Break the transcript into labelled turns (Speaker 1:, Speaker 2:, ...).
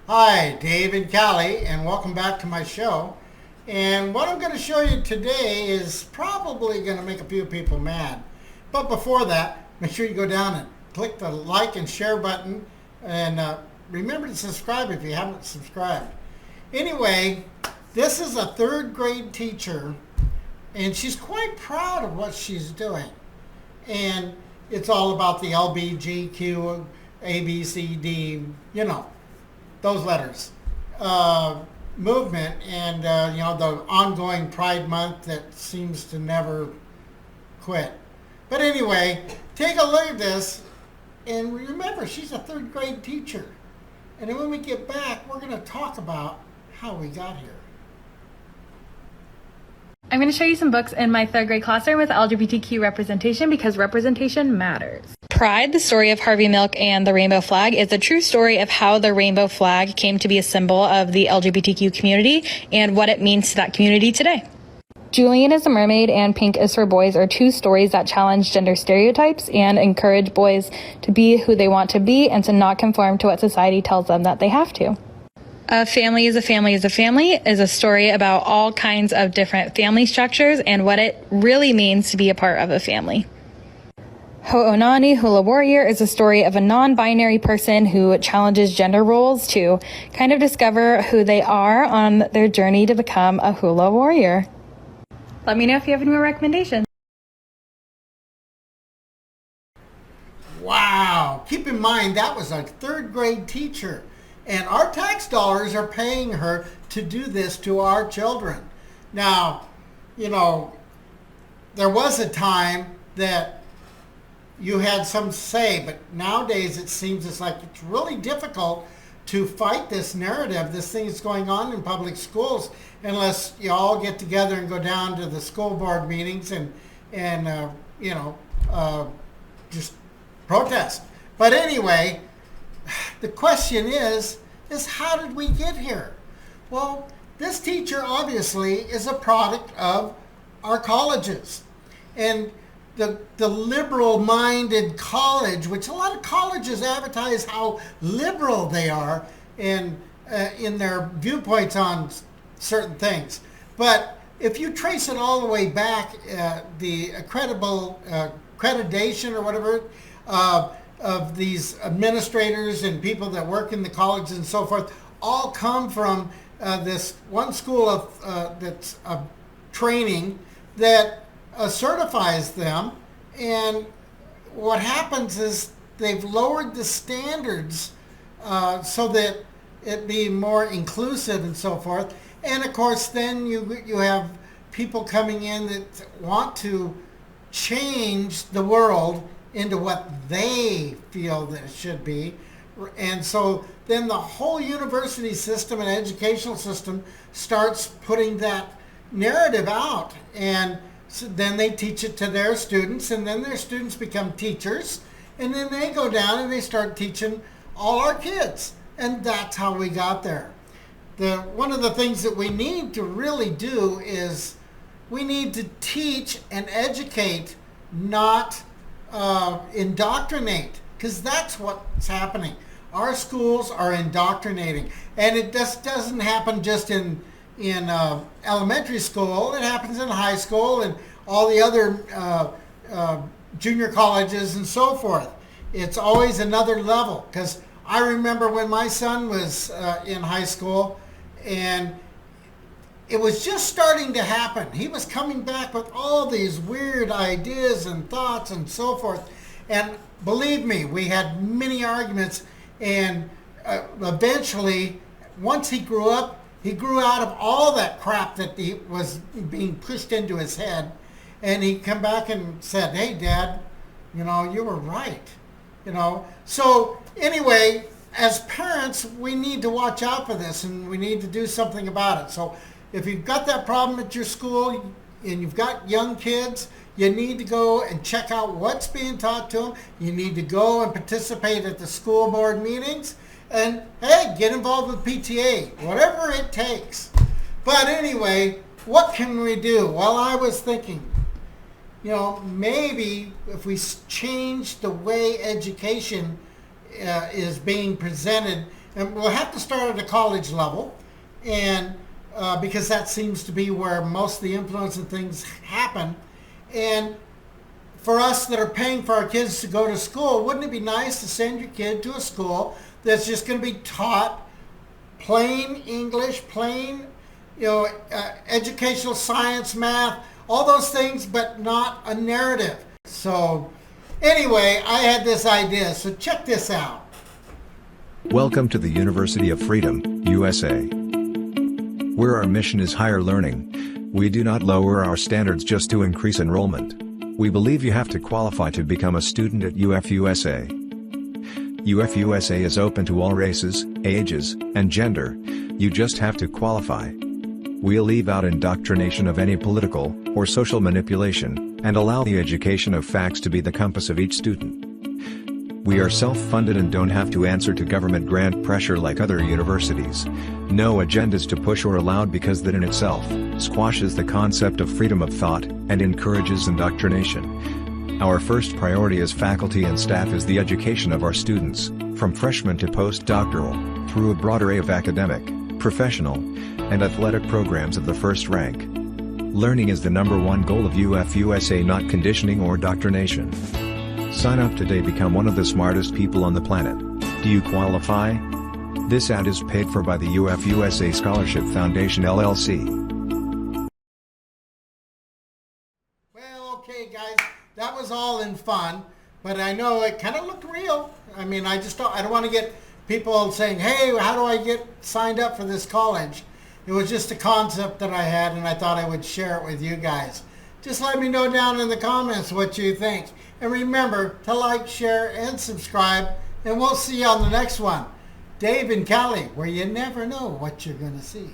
Speaker 1: Hi, Dave and Cali, and welcome back to my show. And what I'm going to show you today is probably going to make a few people mad. But before that, make sure you go down and click the like and share button. And remember to subscribe if you haven't subscribed. Anyway, this is a third grade teacher, and she's quite proud of what she's doing. And it's all about the LBGQ, ABCD, those letters, movement, and the ongoing Pride Month that seems to never quit. But anyway, take a look at this, and remember, she's a third grade teacher. And then when we get back, we're going to talk about how we got here.
Speaker 2: I'm going to show you some books in my third grade classroom with LGBTQ representation because representation matters. Pride, the story of Harvey Milk and the rainbow flag, is a true story of how the rainbow flag came to be a symbol of the LGBTQ community and what it means to that community today. Julian is a mermaid and Pink is for boys are two stories that challenge gender stereotypes and encourage boys to be who they want to be and to not conform to what society tells them that they have to. A Family is a Family is a Family is a story about all kinds of different family structures and what it really means to be a part of a family. Ho'onani Hula Warrior is a story of a non-binary person who challenges gender roles to kind of discover who they are on their journey to become a hula warrior. Let me know if you have any more recommendations.
Speaker 1: Wow! Keep in mind, that was a third grade teacher. And our tax dollars are paying her to do this to our children. Now, there was a time that you had some say, but nowadays it seems it's really difficult to fight this narrative, this thing that's going on in public schools, unless you all get together and go down to the school board meetings and just protest. But anyway, the question is how did we get here? Well, this teacher obviously is a product of our colleges. And the liberal-minded college, which a lot of colleges advertise how liberal they are in their viewpoints on certain things. But if you trace it all the way back, the accreditation or whatever, of these administrators and people that work in the colleges and so forth all come from this one school of that's training that certifies them. And what happens is they've lowered the standards so that it be more inclusive and so forth. And of course then you have people coming in that want to change the world into what they feel that it should be. And so then the whole university system and educational system starts putting that narrative out. And so then they teach it to their students, and then their students become teachers. And then they go down and they start teaching all our kids. And that's how we got there. One of the things that we need to really do is we need to teach and educate, not indoctrinate, because that's what's happening. Our schools are indoctrinating, and it just doesn't happen just in elementary school. It happens in high school and all the other junior colleges and so forth. It's always another level, because I remember when my son was in high school, and it was just starting to happen. He was coming back with all these weird ideas and thoughts and so forth. And believe me, we had many arguments. And eventually, once he grew up, he grew out of all that crap that he was being pushed into his head. And he come back and said, "Hey, Dad, you were right." So anyway, as parents, we need to watch out for this, and we need to do something about it. So if you've got that problem at your school and you've got young kids, you need to go and check out what's being taught to them. You need to go and participate at the school board meetings. And, hey, get involved with PTA, whatever it takes. But anyway, what can we do? Well, I was thinking, maybe if we change the way education is being presented, and we'll have to start at the college level, and because that seems to be where most of the influence and things happen. And for us that are paying for our kids to go to school, wouldn't it be nice to send your kid to a school that's just going to be taught plain English, plain, educational science, math, all those things, but not a narrative? So anyway, I had this idea, so check this out.
Speaker 3: Welcome to the University of Freedom, USA, where our mission is higher learning. We do not lower our standards just to increase enrollment. We believe you have to qualify to become a student at UF-USA. UF-USA is open to all races, ages, and gender. You just have to qualify. We'll leave out indoctrination of any political or social manipulation, and allow the education of facts to be the compass of each student. We are self-funded and don't have to answer to government grant pressure like other universities. No agendas to push or allowed, because that in itself squashes the concept of freedom of thought and encourages indoctrination. Our first priority as faculty and staff is the education of our students, from freshman to postdoctoral, through a broad array of academic, professional, and athletic programs of the first rank. Learning is the #1 goal of UF-USA, not conditioning or indoctrination. Sign up today, become one of the smartest people on the planet. Do you qualify? This ad is paid for by the UF-USA Scholarship Foundation LLC.
Speaker 1: Well, okay guys, that was all in fun, but I know it kind of looked real. I mean, I don't want to get people saying, hey, how do I get signed up for this college? It was just a concept that I had, and I thought I would share it with you guys. Just let me know down in the comments what you think. And remember to like, share, and subscribe, and we'll see you on the next one. Dave in Cali, where you never know what you're going to see.